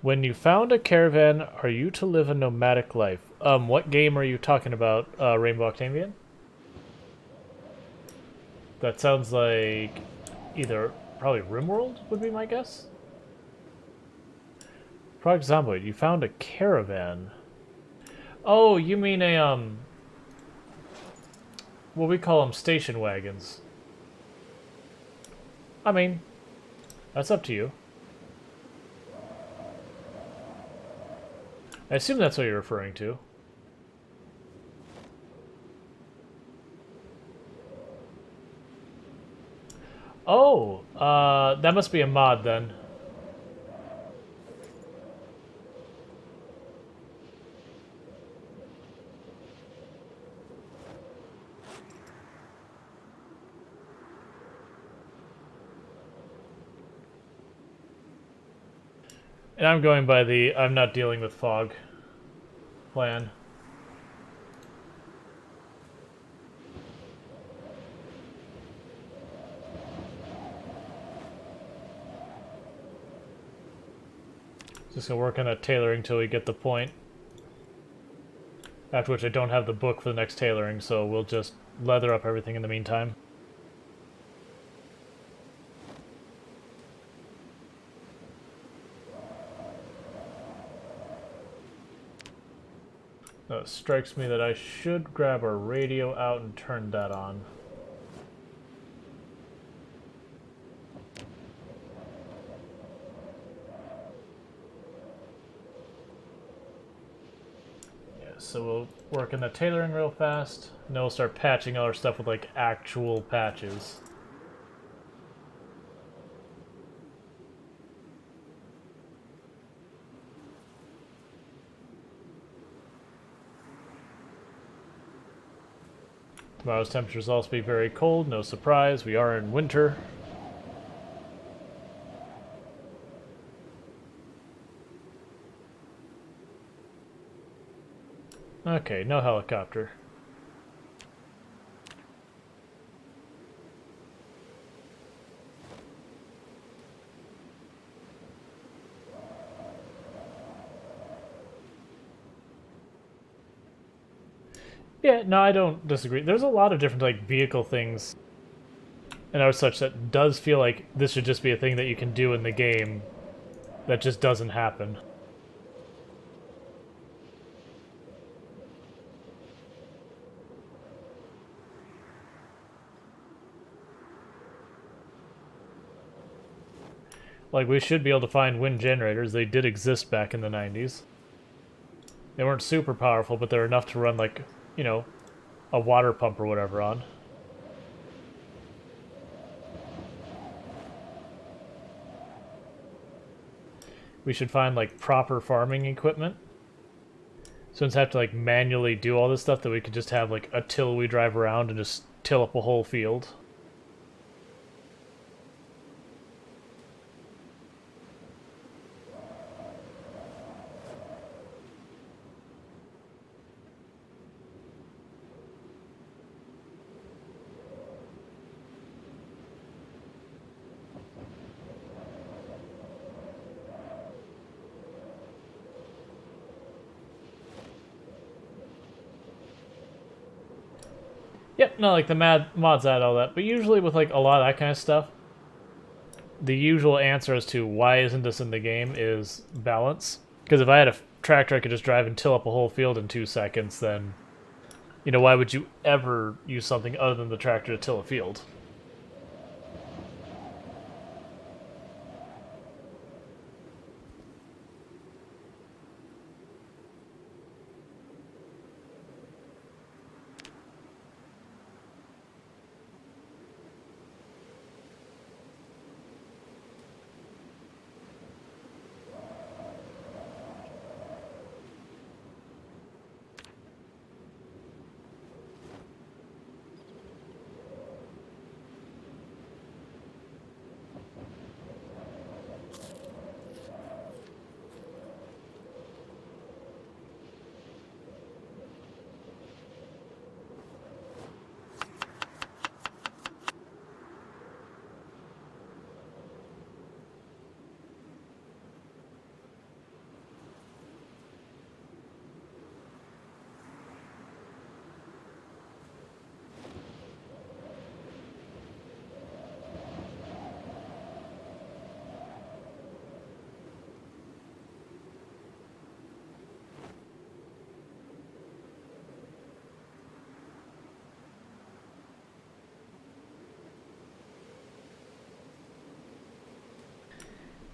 When you found a caravan, are you to live a nomadic life? What game are you talking about, Rainbow Octavian? That sounds like either probably RimWorld would be my guess. Project Zomboid, you found a caravan. Oh, you mean a what we call them station wagons. I mean, that's up to you. I assume that's what you're referring to. Oh, that must be a mod then. And I'm going by the I'm not dealing with fog plan. Just gonna work on that tailoring till we get the point. After which I don't have the book for the next tailoring, so we'll just leather up everything in the meantime. It strikes me that I should grab our radio out and turn that on. Yeah, so we'll work in the tailoring real fast, and then we'll start patching all our stuff with like actual patches. Tomorrow's temperatures also be very cold, no surprise, we are in winter. Okay, no helicopter. Yeah, no, I don't disagree. There's a lot of different like vehicle things and are such that does feel like this should just be a thing that you can do in the game that just doesn't happen. Like, we should be able to find wind generators. They did exist back in the 90s. They weren't super powerful, but they're enough to run, like, you know, a water pump or whatever on. We should find, like, proper farming equipment. So instead of have to, like, manually do all this stuff, that we could just have, like, a till we drive around and just till up a whole field. Yep, no, like the mods add all that, but usually with like a lot of that kind of stuff, the usual answer as to why isn't this in the game is balance. Because if I had a tractor I could just drive and till up a whole field in 2 seconds, then, you know, why would you ever use something other than the tractor to till a field?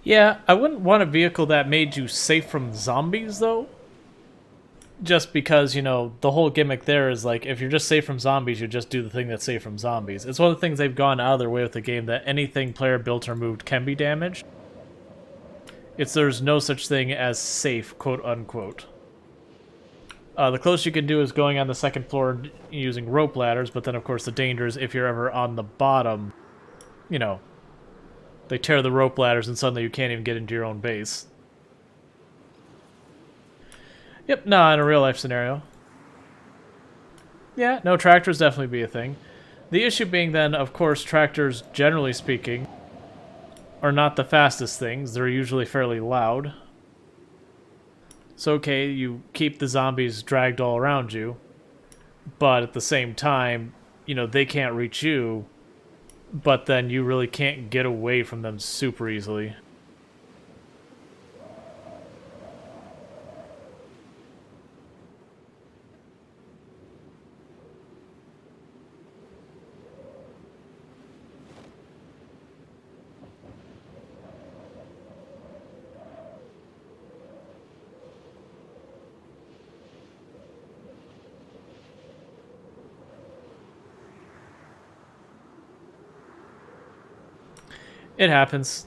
Yeah, I wouldn't want a vehicle that made you safe from zombies, though. Just because, you know, the whole gimmick there is like, if you're just safe from zombies, you just do the thing that's safe from zombies. It's one of the things they've gone out of their way with the game, that anything player built or moved can be damaged. There's no such thing as safe, quote unquote. The closest you can do is going on the second floor using rope ladders, but then of course the danger is if you're ever on the bottom, you know, they tear the rope ladders and suddenly you can't even get into your own base. Yep, nah, in a real life scenario. Yeah, no, tractors definitely be a thing. The issue being then, of course, tractors, generally speaking, are not the fastest things. They're usually fairly loud. So okay, you keep the zombies dragged all around you, but at the same time, you know, they can't reach you, but then you really can't get away from them super easily. It happens.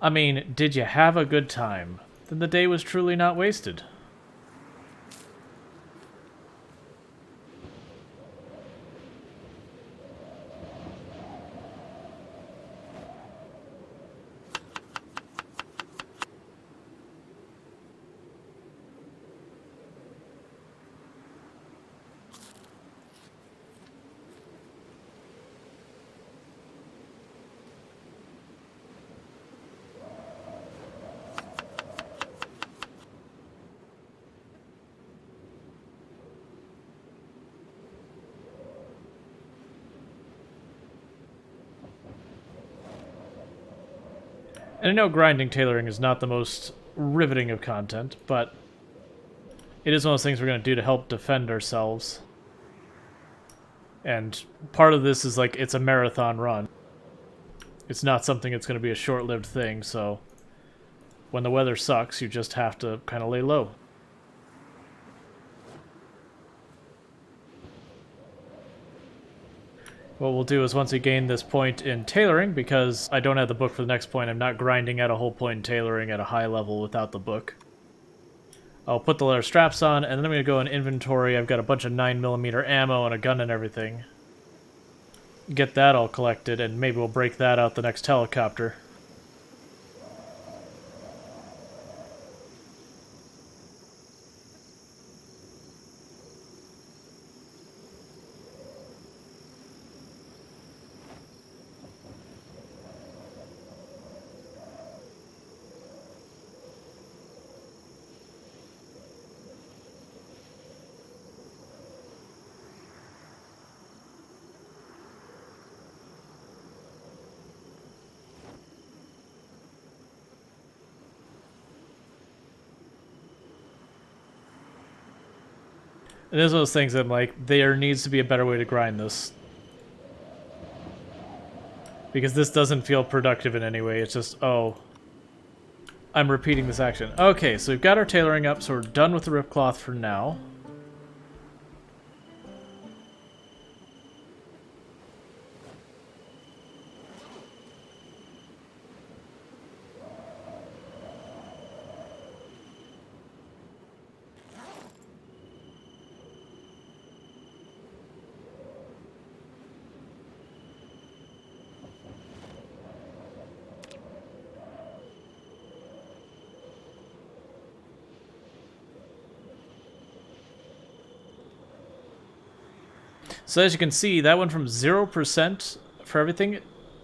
I mean, did you have a good time? Then the day was truly not wasted. And I know grinding tailoring is not the most riveting of content, but it is one of those things we're going to do to help defend ourselves. And part of this is like, it's a marathon run. It's not something that's going to be a short-lived thing, so when the weather sucks, you just have to kind of lay low. What we'll do is once we gain this point in tailoring, because I don't have the book for the next point, I'm not grinding at a whole point in tailoring at a high level without the book. I'll put the leather straps on, and then I'm going to go in inventory. I've got a bunch of 9mm ammo and a gun and everything. Get that all collected, and maybe we'll break that out the next helicopter. It is one of those things that I'm like, there needs to be a better way to grind this. Because this doesn't feel productive in any way, it's just, oh, I'm repeating this action. Okay, so we've got our tailoring up, so we're done with the ripcloth for now. So as you can see, that went from 0% for everything,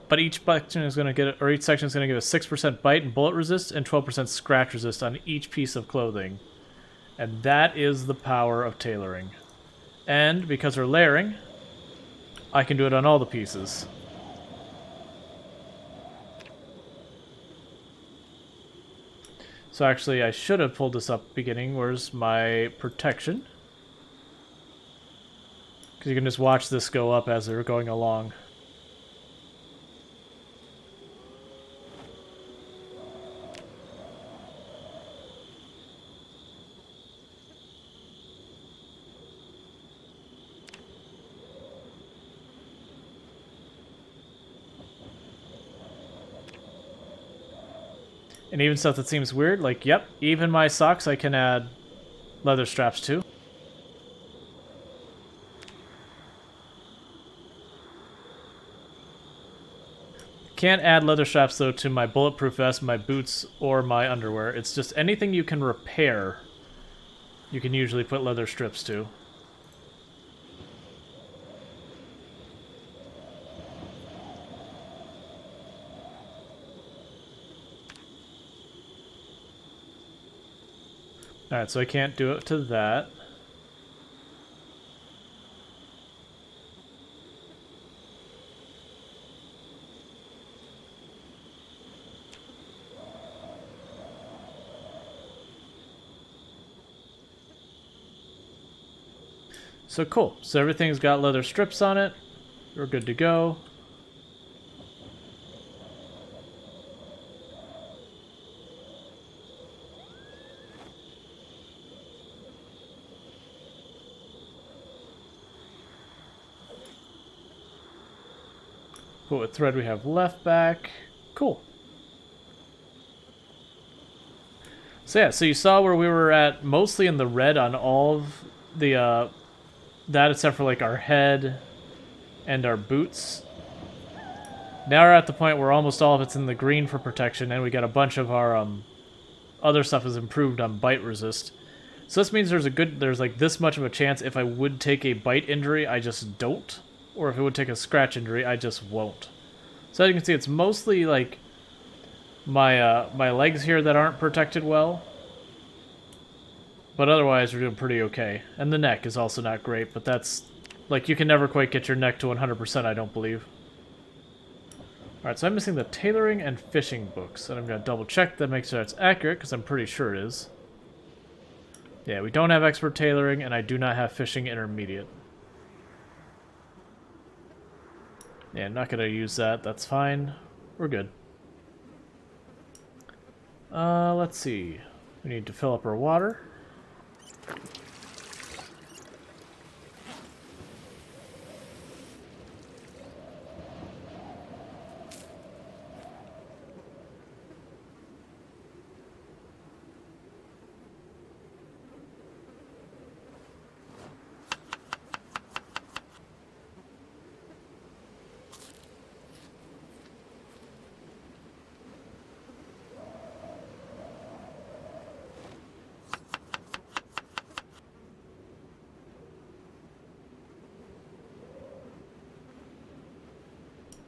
but each section is going to get, or each section is going to give a 6% bite and bullet resist and 12% scratch resist on each piece of clothing. And that is the power of tailoring. And because we're layering, I can do it on all the pieces. So actually, I should have pulled this up beginning. Where's my protection? Because you can just watch this go up as they're going along. And even stuff that seems weird, like, yep, even my socks I can add leather straps to. Can't add leather straps, though, to my bulletproof vest, my boots, or my underwear. It's just anything you can repair, you can usually put leather strips to. Alright, so I can't do it to that. So cool. So everything's got leather strips on it. We're good to go. Put what thread we have left back. Cool. So yeah, so you saw where we were at mostly in the red on all of the that except for like our head and our boots. Now we're at the point where almost all of it's in the green for protection, and we got a bunch of our other stuff is improved on bite resist. So this means there's like this much of a chance if I would take a bite injury, I just don't. Or if it would take a scratch injury, I just won't. So as you can see, it's mostly like my legs here that aren't protected well. But otherwise, we're doing pretty okay. And the neck is also not great, but that's... Like, you can never quite get your neck to 100%, I don't believe. Alright, so I'm missing the tailoring and fishing books. And I'm going to double check that, make sure that's accurate, because I'm pretty sure it is. Yeah, we don't have expert tailoring, and I do not have fishing intermediate. Yeah, I'm not going to use that. That's fine. We're good. Let's see. We need to fill up our water.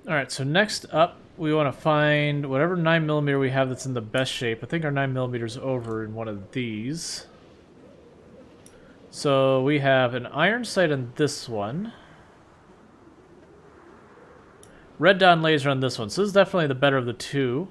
Alright, so next up, we want to find whatever 9mm we have that's in the best shape. I think our 9mm is over in one of these. So we have an iron sight on this one. Red dot and laser on this one. So this is definitely the better of the two.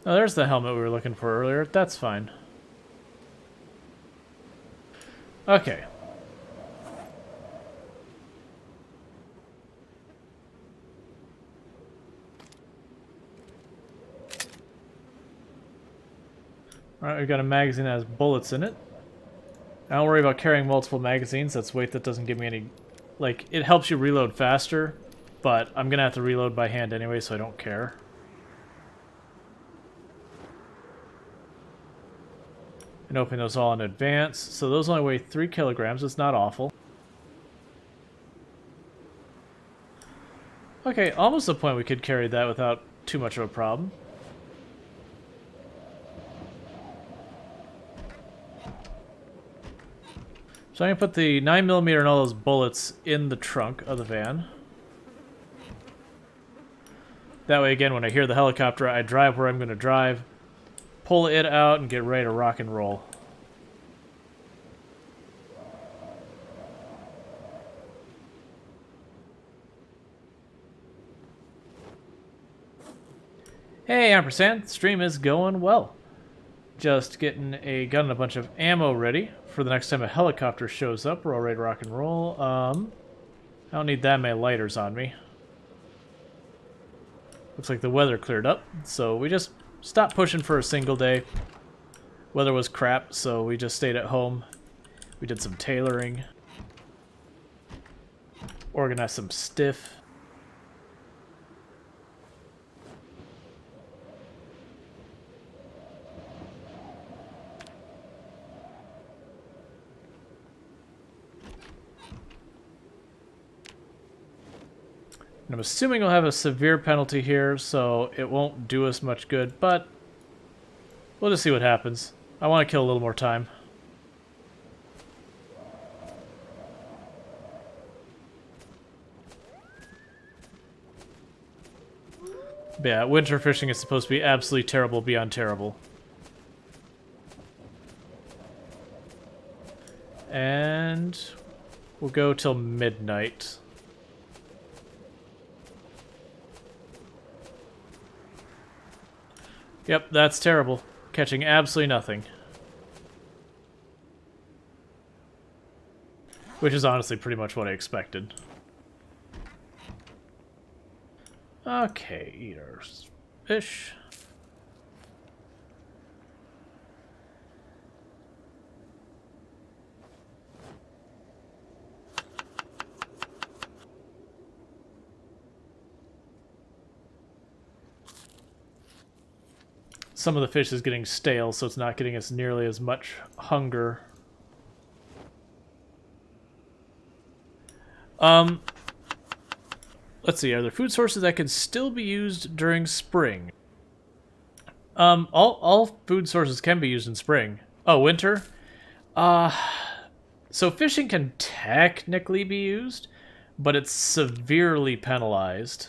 Oh, there's the helmet we were looking for earlier. That's fine. Okay. Alright, we've got a magazine that has bullets in it. I don't worry about carrying multiple magazines. That's weight that doesn't give me any... Like, it helps you reload faster, but I'm gonna have to reload by hand anyway, so I don't care. And open those all in advance. So those only weigh 3 kilograms. It's not awful. Okay, almost the point we could carry that without too much of a problem. So I'm going to put the 9mm and all those bullets in the trunk of the van. That way, again, when I hear the helicopter, I drive where I'm going to drive, pull it out, and get ready to rock and roll. Hey, ampersand, stream is going well. Just getting a gun and a bunch of ammo ready for the next time a helicopter shows up. We're all ready to rock and roll. I don't need that many lighters on me. Looks like the weather cleared up, so we just stopped pushing for a single day. Weather was crap, so we just stayed at home. We did some tailoring. Organized some stiff. And I'm assuming we'll have a severe penalty here, so it won't do us much good, but we'll just see what happens. I want to kill a little more time. But yeah, winter fishing is supposed to be absolutely terrible beyond terrible. And we'll go till midnight. Yep, that's terrible. Catching absolutely nothing. Which is honestly pretty much what I expected. Okay, eat our fish. Some of the fish is getting stale, so it's not getting us nearly as much hunger. Let's see, are there food sources that can still be used during spring? All food sources can be used in spring. Oh, winter? So fishing can technically be used, but it's severely penalized.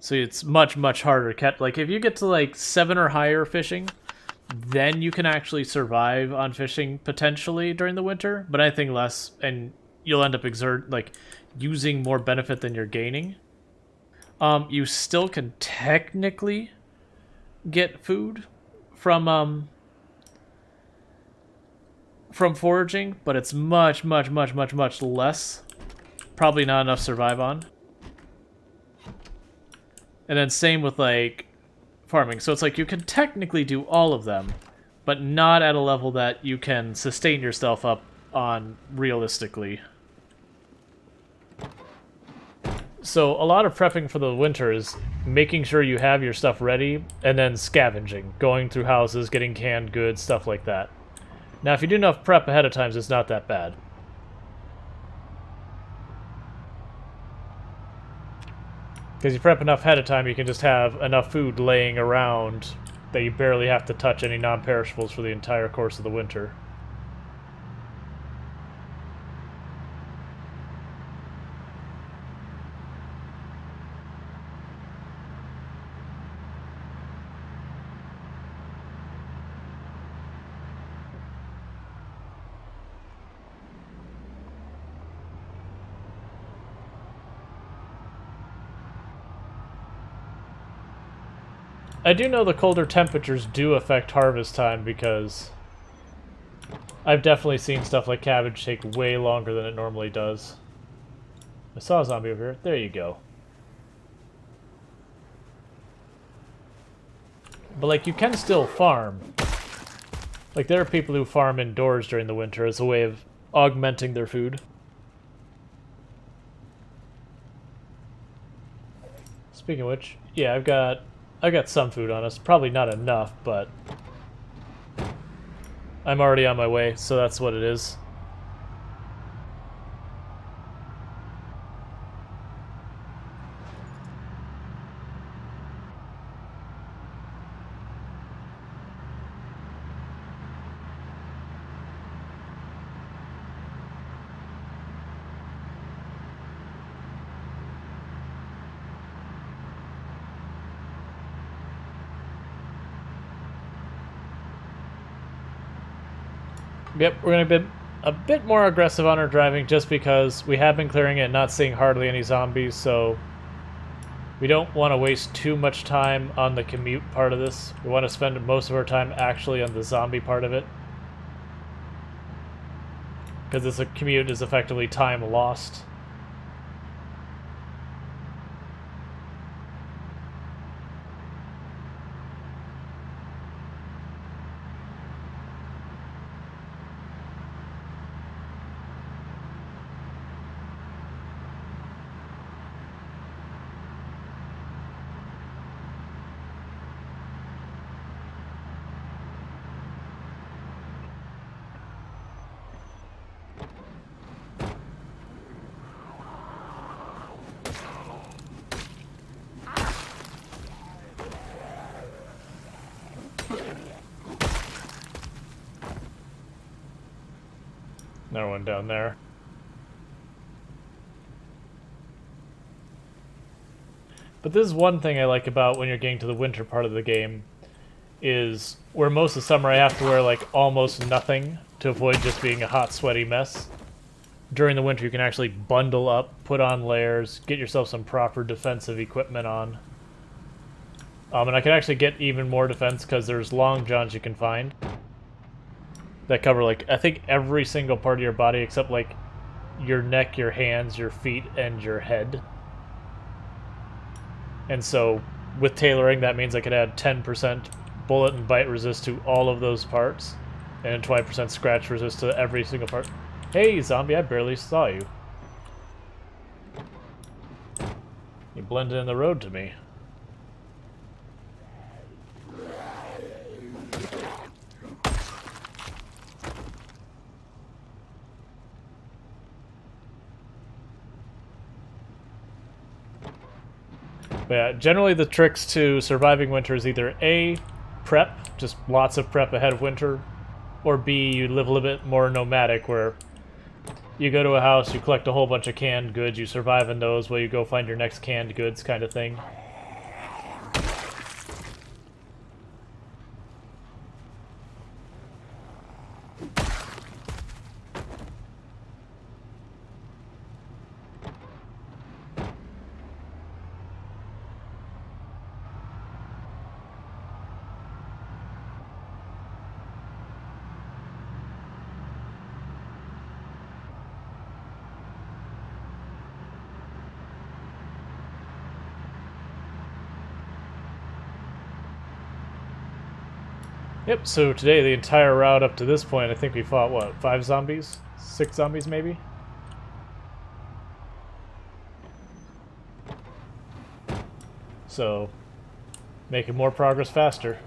So it's much, much harder to catch. Like, if you get to, like, 7 or higher fishing, then you can actually survive on fishing, potentially, during the winter. But anything less, and you'll end up using more benefit than you're gaining. You still can technically get food from foraging, but it's much, much, much, much, much less. Probably not enough to survive on. And then same with, like, farming. So it's like you can technically do all of them, but not at a level that you can sustain yourself up on realistically. So a lot of prepping for the winter is making sure you have your stuff ready, and then scavenging, going through houses, getting canned goods, stuff like that. Now, if you do enough prep ahead of time, it's not that bad. Because you prep enough ahead of time, you can just have enough food laying around that you barely have to touch any non-perishables for the entire course of the winter. I do know the colder temperatures do affect harvest time, because I've definitely seen stuff like cabbage take way longer than it normally does. I saw a zombie over here. There you go. But, like, you can still farm. Like, there are people who farm indoors during the winter as a way of augmenting their food. Speaking of which, yeah, I've got some food on us. Probably not enough, but I'm already on my way, so that's what it is. Yep, we're going to be a bit more aggressive on our driving just because we have been clearing it and not seeing hardly any zombies, so We don't want to waste too much time on the commute part of this. We want to spend most of our time actually on the zombie part of it. Because this commute is effectively time lost. Another one down there. But this is one thing I like about when you're getting to the winter part of the game, is where most of summer I have to wear like almost nothing to avoid just being a hot, sweaty mess. During the winter you can actually bundle up, put on layers, get yourself some proper defensive equipment on. And I can actually get even more defense because there's long johns you can find that cover, like, I think every single part of your body except, like, your neck, your hands, your feet, and your head. And so, with tailoring, that means I could add 10% bullet and bite resist to all of those parts, and 20% scratch resist to every single part. Hey, zombie, I barely saw you. You blended in the road to me. But yeah, generally the tricks to surviving winter is either A, prep, just lots of prep ahead of winter, or B, you live a little bit more nomadic, where you go to a house, you collect a whole bunch of canned goods, you survive in those while you go find your next canned goods kind of thing. Yep, so today, the entire route up to this point, I think we fought, what, 5 zombies? 6 zombies, maybe? So, making more progress faster.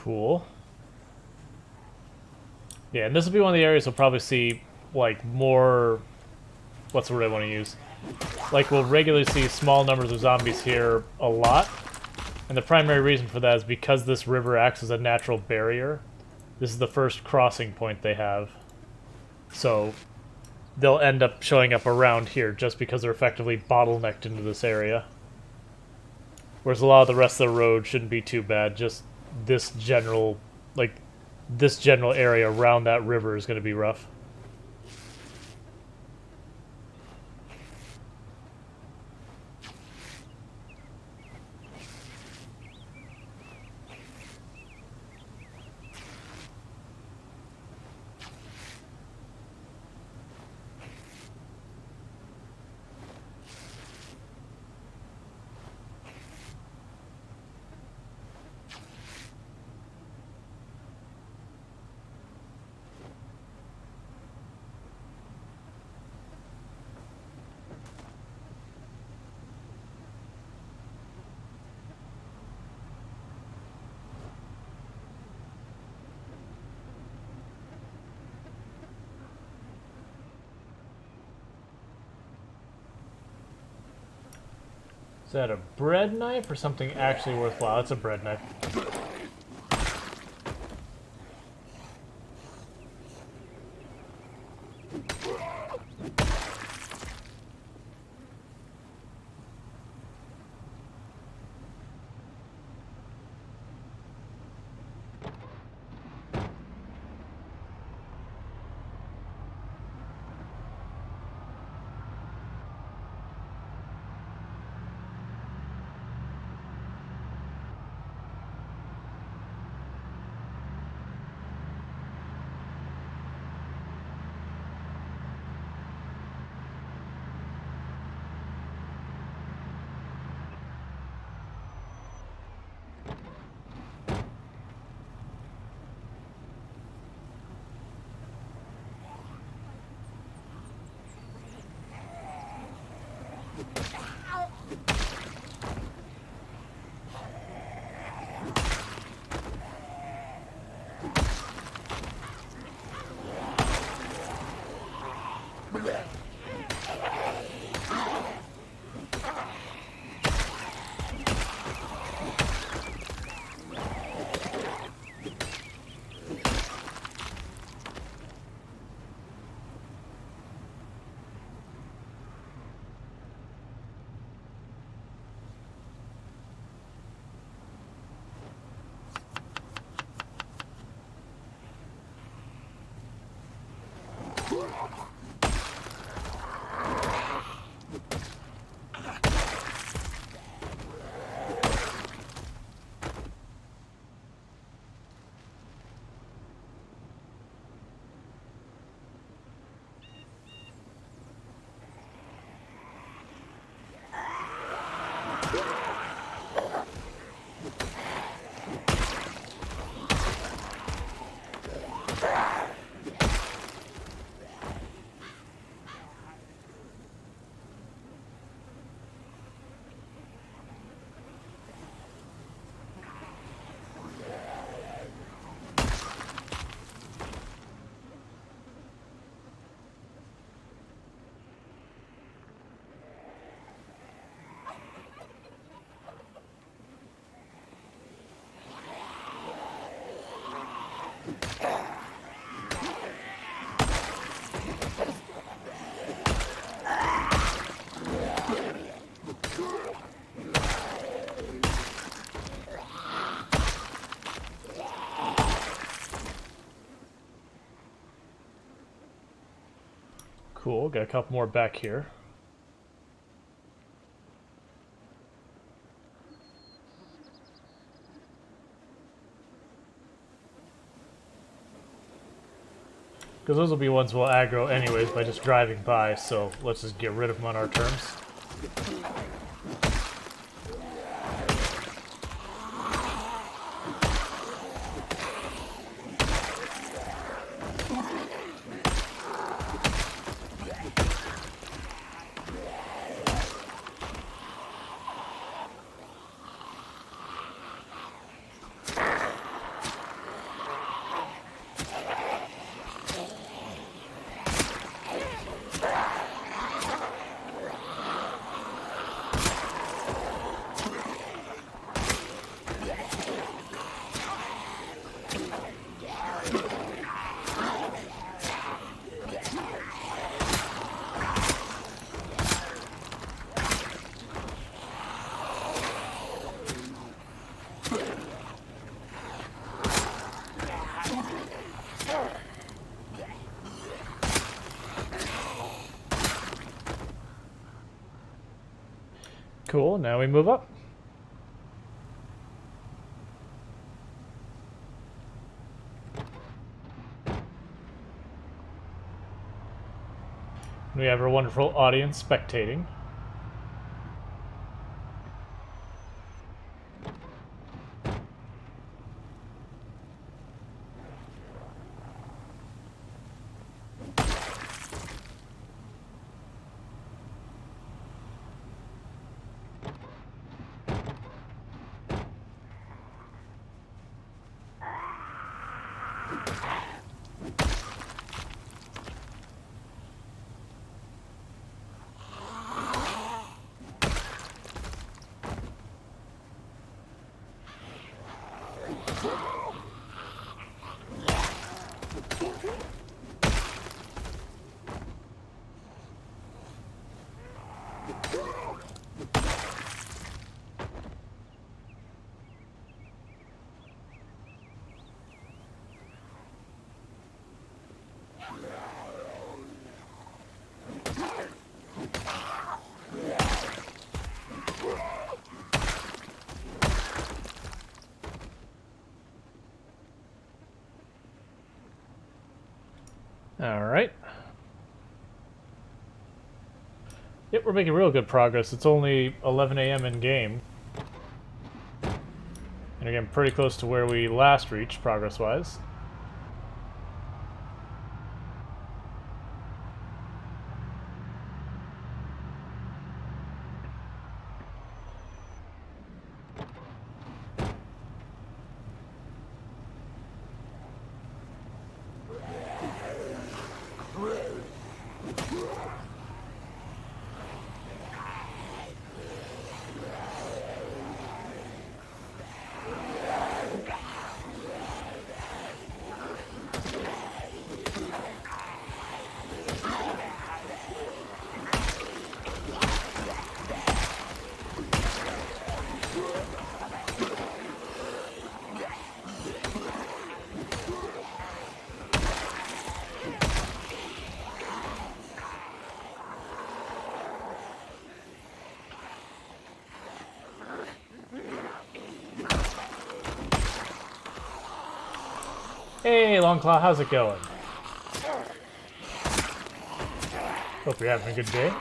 Cool. Yeah, and this will be one of the areas we'll probably see, like, more... What's the word I want to use? Like, we'll regularly see small numbers of zombies here a lot. And the primary reason for that is because this river acts as a natural barrier. This is the first crossing point they have. So, they'll end up showing up around here just because they're effectively bottlenecked into this area. Whereas a lot of the rest of the road shouldn't be too bad, just this general, like, this general area around that river is going to be rough. Is that a bread knife or something actually worthwhile? It's a bread knife. Cool, got a couple more back here. Because those will be ones we'll aggro anyways by just driving by, so let's just get rid of them on our terms. Cool, now we move up. We have our wonderful audience spectating. Alright. Yep, we're making real good progress. It's only 11 a.m. in game. And again, pretty close to where we last reached, progress-wise. Hey, Longclaw, how's it going? Hope you're having a good day.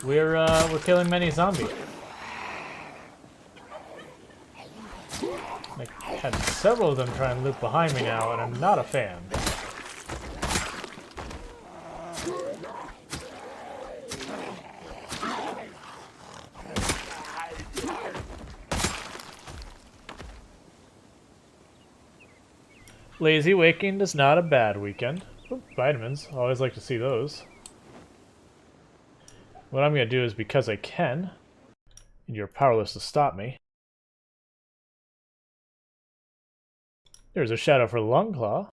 We're killing many zombies. I had several of them try and loop behind me now, and I'm not a fan. Lazy waking is not a bad weekend. Ooh, vitamins, always like to see those. What I'm going to do is, because I can, and you're powerless to stop me. There's a shadow for Longclaw.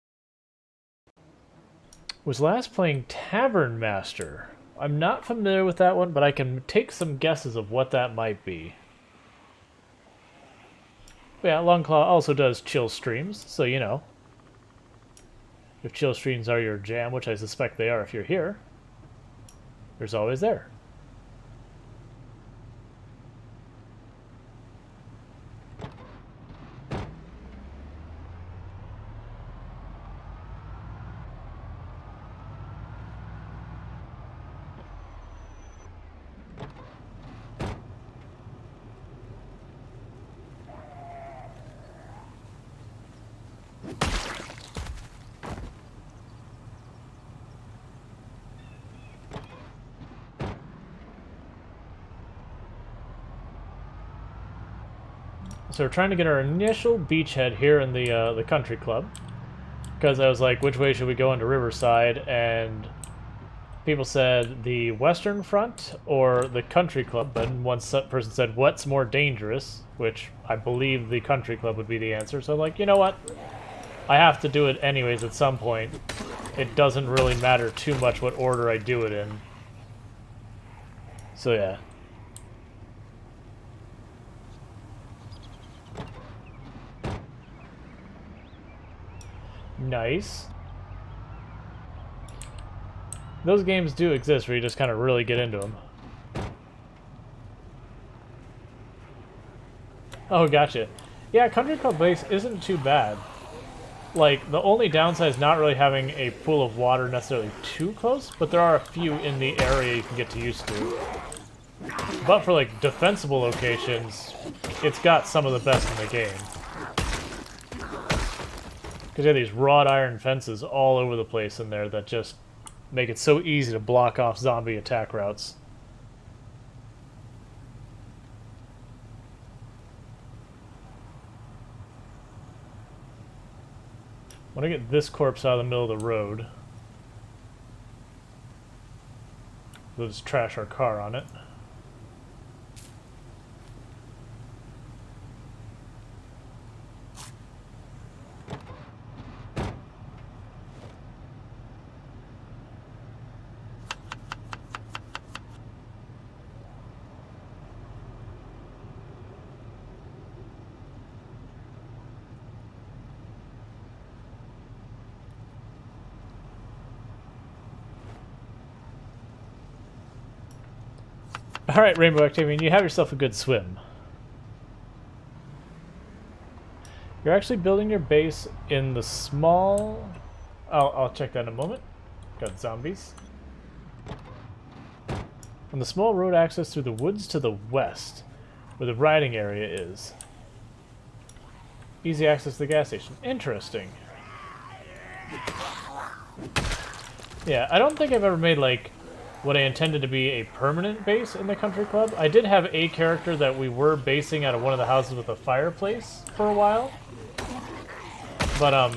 Was last playing Tavern Master. I'm not familiar with that one, but I can take some guesses of what that might be. Yeah, Longclaw also does chill streams, so you know. If chill streams are your jam, which I suspect they are if you're here, there's always there. So we're trying to get our initial beachhead here in the country club, because I was like, which way should we go into Riverside? And people said the Western Front or the country club, but one person said, what's more dangerous? Which I believe the country club would be the answer. So I'm like, you know what? I have to do it anyways at some point. It doesn't really matter too much what order I do it in. So yeah. Nice. Those games do exist where you just kind of really get into them. Oh, gotcha. Yeah, Country Club Base isn't too bad. Like, the only downside is not really having a pool of water necessarily too close, but there are a few in the area you can get used to. But for, like, defensible locations, it's got some of the best in the game. Because you have these wrought iron fences all over the place in there that just make it so easy to block off zombie attack routes. I want to get this corpse out of the middle of the road. We'll just trash our car on it. Alright, Rainbow Octavian, you have yourself a good swim. You're actually building your base in the small... I'll check that in a moment. Got zombies. On the small road access through the woods to the west, where the riding area is. Easy access to the gas station. Interesting. Yeah, I don't think I've ever made, like, what I intended to be a permanent base in the country club. I did have a character that we were basing out of one of the houses with a fireplace for a while. But,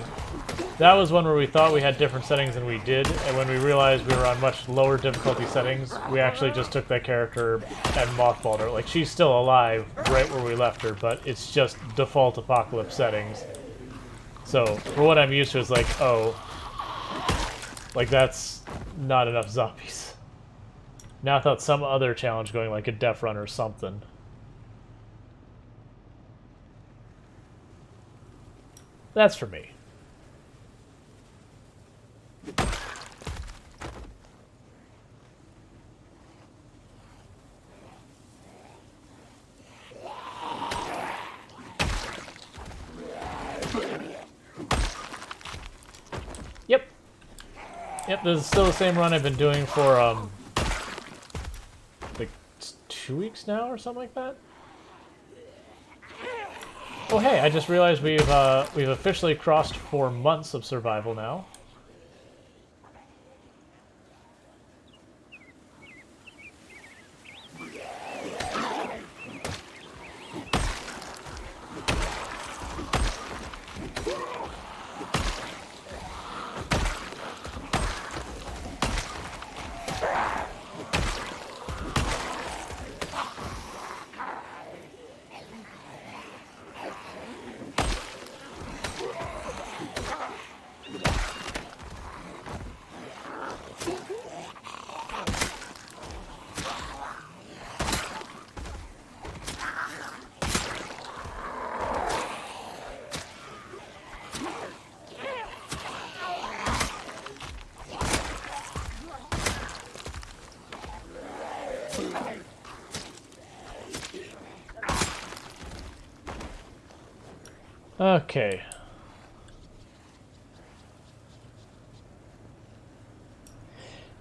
that was one where we thought we had different settings than we did, and when we realized we were on much lower difficulty settings, we actually just took that character and mothballed her. Like, she's still alive right where we left her, but it's just default apocalypse settings. So, for what I'm used to, it's like, oh, like, that's not enough zombies. Now I thought some other challenge going, like a Def Run or something. That's for me. Yep. Yep, this is still the same run I've been doing for, like 2 weeks now or something like that. Oh hey, I just realized we've officially crossed 4 months of survival now. Okay.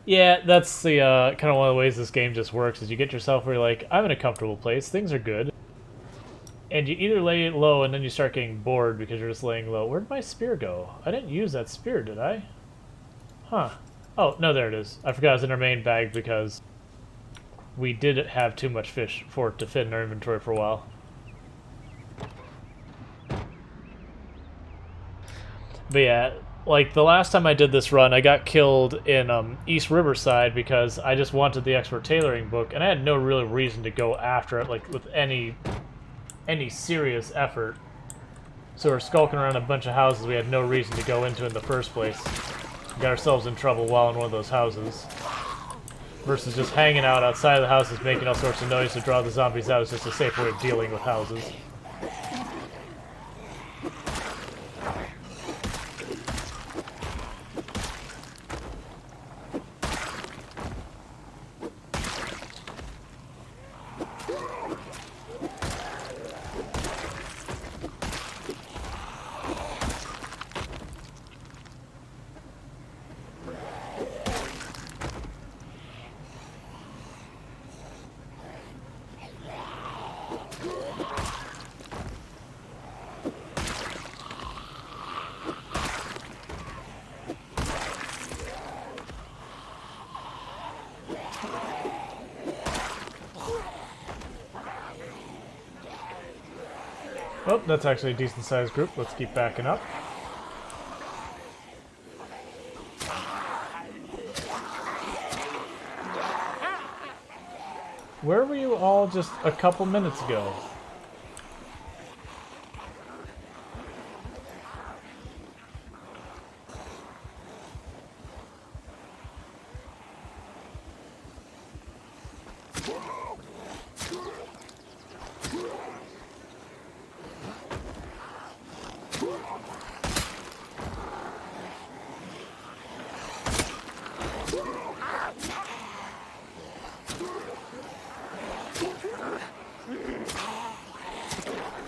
Yeah, that's the kind of one of the ways this game just works, is you get yourself where you're like, I'm in a comfortable place, things are good. And you either lay it low and then you start getting bored because you're just laying low. Where'd my spear go? I didn't use that spear, did I? Huh. Oh, no, there it is. I forgot it was in our main bag because we did have too much fish for it to fit in our inventory for a while. But yeah, like the last time I did this run, I got killed in East Riverside because I just wanted the expert tailoring book, and I had no real reason to go after it, like with any serious effort. So we're skulking around a bunch of houses we had no reason to go into in the first place. We got ourselves in trouble while in one of those houses. Versus just hanging out outside of the houses, making all sorts of noise to draw the zombies out is just a safe way of dealing with houses. Oh, that's actually a decent sized group. Let's keep backing up. Where were you all just a couple minutes ago?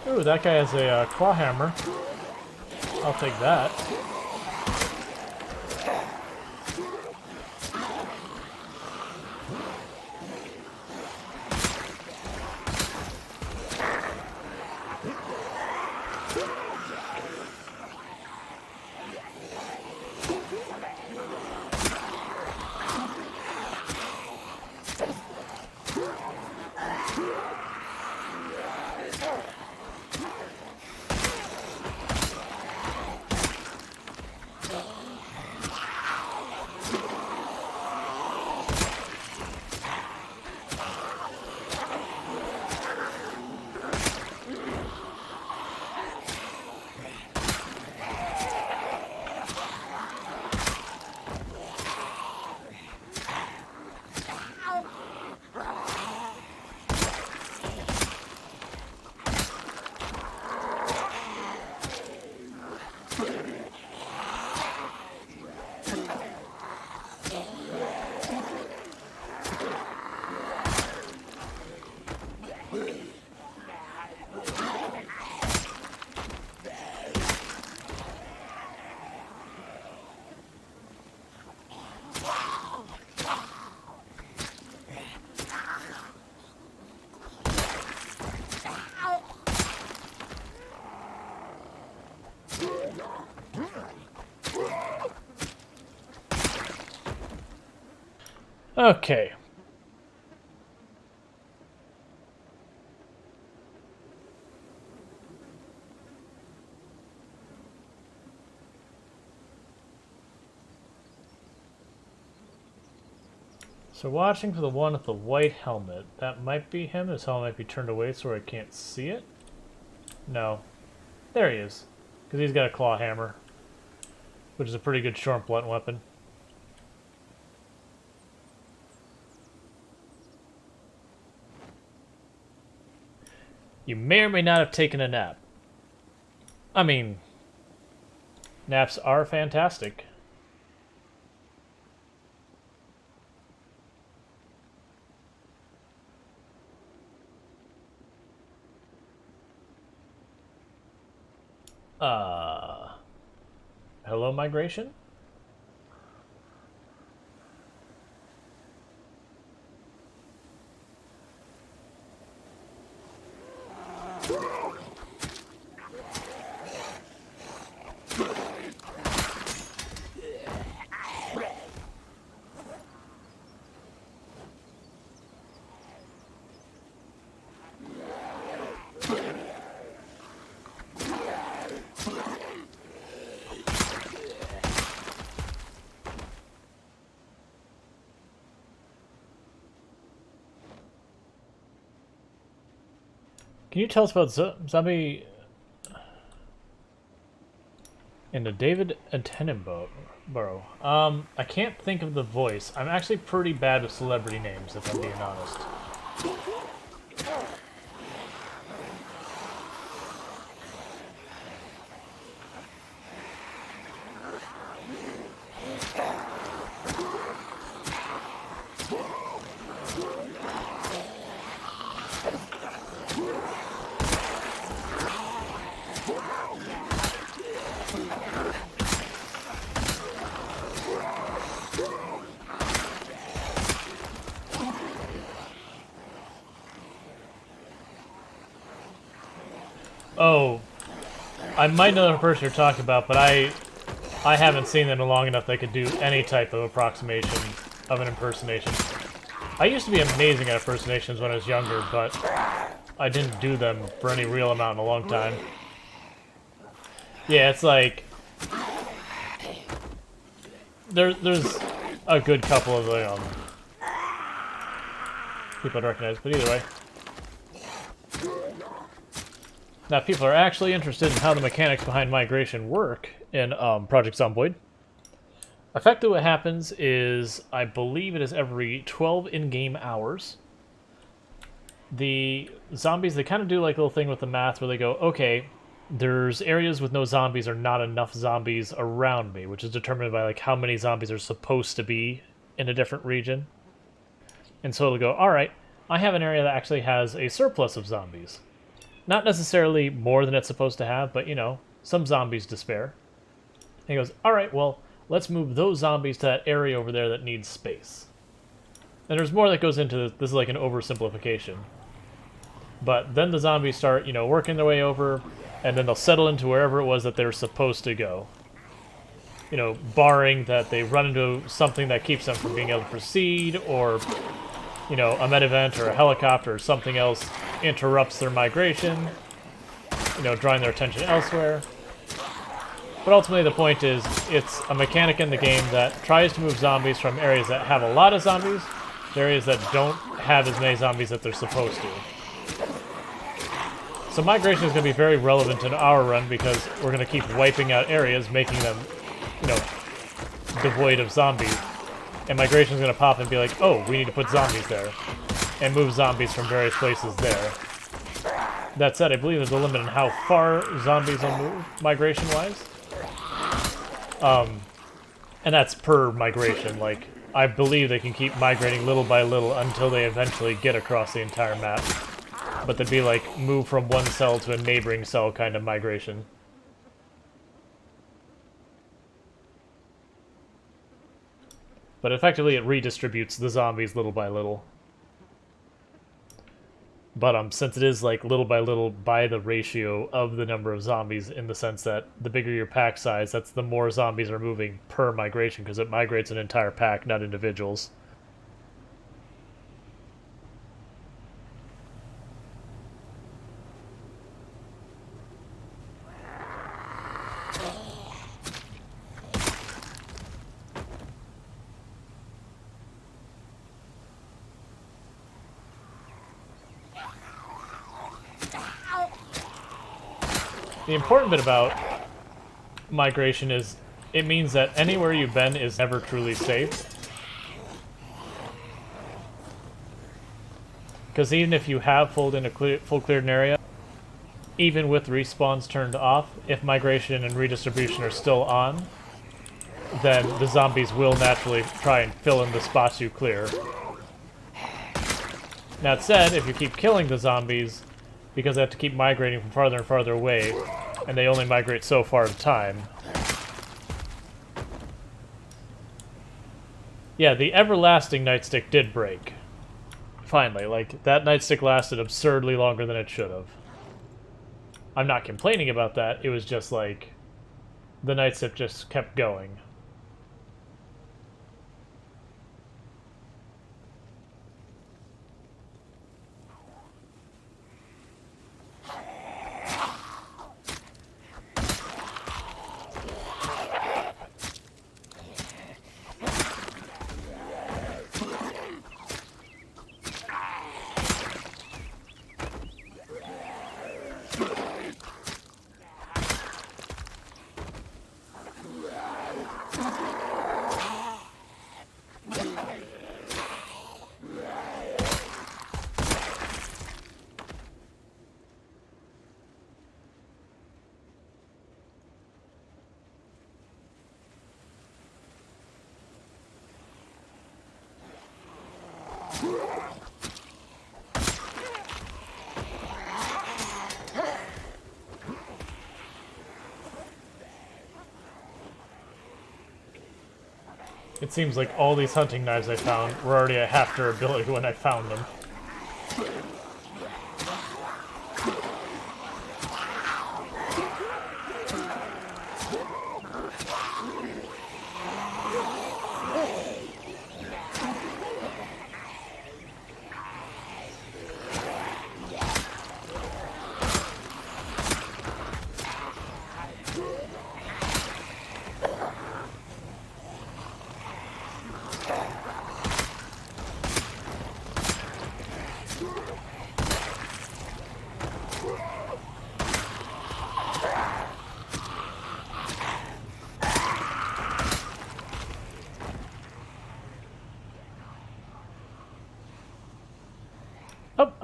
Ooh, that guy has a claw hammer. I'll take that. Okay. So watching for the one with the white helmet. That might be him. His helmet might be turned away so I can't see it. No. There he is. Because he's got a claw hammer. Which is a pretty good short blunt weapon. You may or may not have taken a nap. I mean, naps are fantastic. Hello, migration? Can you tell us about Zombie in the David Attenborough? I can't think of the voice. I'm actually pretty bad with celebrity names, if I'm being honest. Oh, I might know the person you're talking about, but I haven't seen them in long enough that I could do any type of approximation of an impersonation. I used to be amazing at impersonations when I was younger, but I didn't do them for any real amount in a long time. Yeah, it's like there's a good couple of people I'd recognize, but either way. Now, people are actually interested in how the mechanics behind migration work in Project Zomboid. Effectively, what happens is, I believe it is every 12 in-game hours, the zombies, they kind of do like a little thing with the math where they go, okay, there's areas with no zombies or not enough zombies around me, which is determined by like how many zombies are supposed to be in a different region. And so it'll go, alright, I have an area that actually has a surplus of zombies. Not necessarily more than it's supposed to have, but, you know, some zombies to spare. And he goes, alright, well, let's move those zombies to that area over there that needs space. And there's more that goes into this. This is like an oversimplification. But then the zombies start, you know, working their way over, and then they'll settle into wherever it was that they're supposed to go. You know, barring that they run into something that keeps them from being able to proceed, or, you know, a med event or a helicopter or something else interrupts their migration, you know, drawing their attention elsewhere. But ultimately the point is, it's a mechanic in the game that tries to move zombies from areas that have a lot of zombies to areas that don't have as many zombies that they're supposed to. So migration is going to be very relevant in our run because we're going to keep wiping out areas, making them, you know, devoid of zombies. And migration is going to pop and be like, oh, we need to put zombies there. And move zombies from various places there. That said, I believe there's a limit on how far zombies will move, migration-wise. And that's per migration. Like, I believe they can keep migrating little by little until they eventually get across the entire map. But they'd be like, move from one cell to a neighboring cell kind of migration. But effectively it redistributes the zombies little by little. But since it is like little by the ratio of the number of zombies, in the sense that the bigger your pack size, that's the more zombies are moving per migration, because it migrates an entire pack, not individuals. The important bit about migration is it means that anywhere you've been is never truly safe. Because even if you have full cleared an area, even with respawns turned off, if migration and redistribution are still on, then the zombies will naturally try and fill in the spots you clear. That said, if you keep killing the zombies, because they have to keep migrating from farther and farther away, and they only migrate so far at a time. Yeah, the everlasting nightstick did break. Finally, like, that nightstick lasted absurdly longer than it should have. I'm not complaining about that, it was just like, the nightstick just kept going. It seems like all these hunting knives I found were already at half durability when I found them.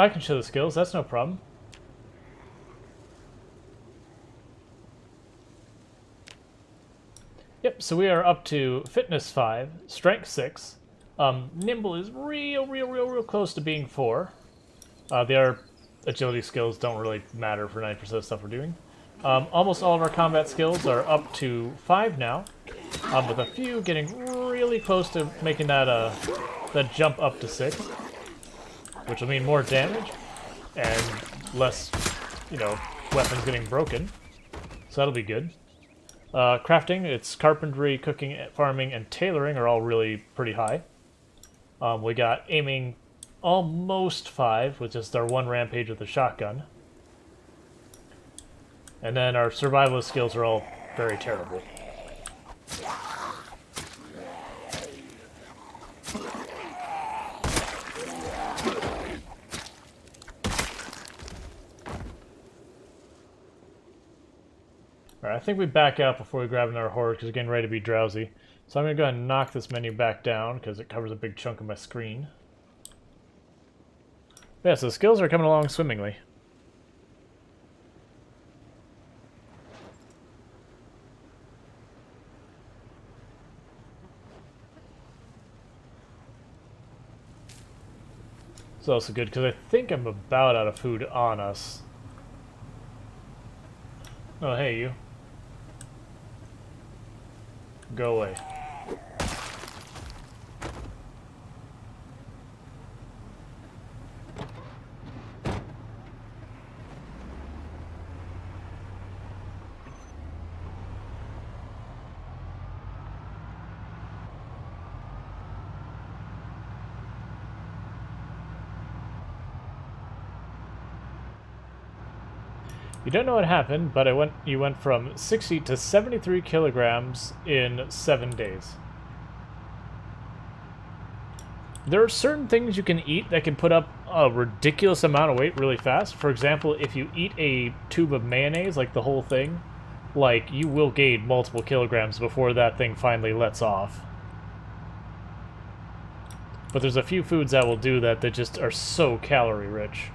I can show the skills, that's no problem. Yep, so we are up to Fitness 5, Strength 6. Nimble is real close to being 4. The other agility skills don't really matter for 90% of the stuff we're doing. Almost all of our combat skills are up to 5 now, with a few getting really close to making that jump up to 6, which will mean more damage and less, weapons getting broken. So that'll be good. Crafting, it's carpentry, cooking, farming, and tailoring are all really pretty high. We got aiming almost 5, with just our 1 rampage with the shotgun. And then our survivalist skills are all very terrible. Alright, I think we back out before we grab another horde because we're getting ready to be drowsy. So I'm going to go ahead and knock this menu back down because it covers a big chunk of my screen. Yeah, so the skills are coming along swimmingly. It's also good because I think I'm about out of food on us. Oh, hey, you. Go away. You don't know what happened, but you went from 60 to 73 kilograms in 7 days. There are certain things you can eat that can put up a ridiculous amount of weight really fast. For example, if you eat a tube of mayonnaise, like the whole thing, like, you will gain multiple kilograms before that thing finally lets off. But there's a few foods that will do that just are so calorie rich.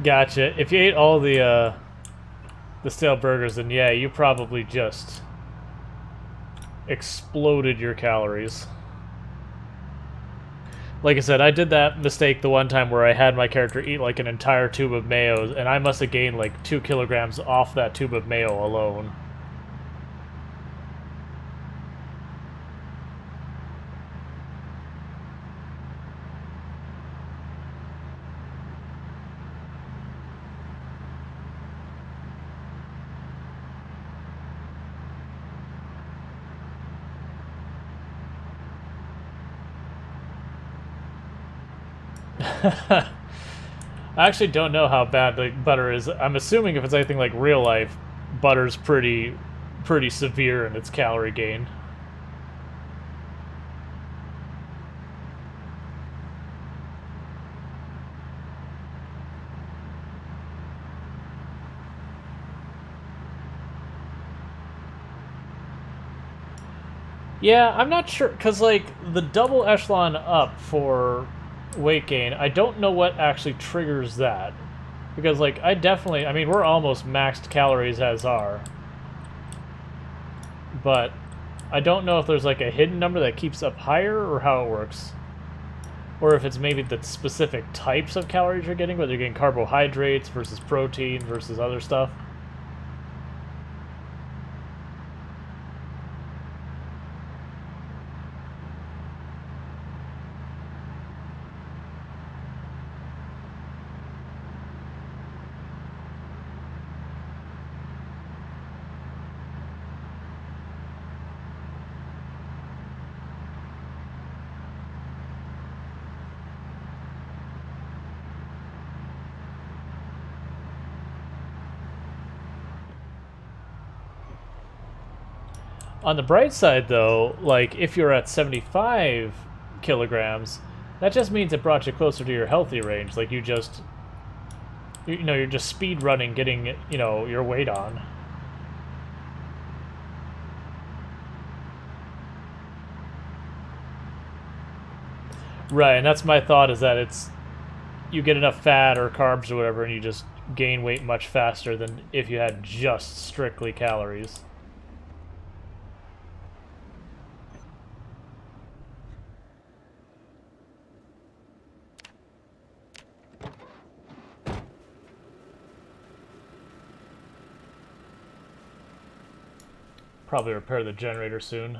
Gotcha. If you ate all the stale burgers, then yeah, you probably just exploded your calories. Like I said, I did that mistake the one time where I had my character eat like an entire tube of mayo, and I must have gained like 2 kilograms off that tube of mayo alone. I actually don't know how bad the butter is. I'm assuming if it's anything like real life, butter's pretty severe in its calorie gain. Yeah, I'm not sure, because, like, the double echelon up for weight gain, I don't know what actually triggers that. Because, like, I mean, we're almost maxed calories as are. But I don't know if there's, like, a hidden number that keeps up higher, or how it works. Or if it's maybe the specific types of calories you're getting, whether you're getting carbohydrates versus protein versus other stuff. On the bright side, though, like if you're at 75 kilograms, that just means it brought you closer to your healthy range. Like you're just speed running, getting, your weight on. Right, and that's my thought, is that you get enough fat or carbs or whatever, and you just gain weight much faster than if you had just strictly calories. Probably repair the generator soon.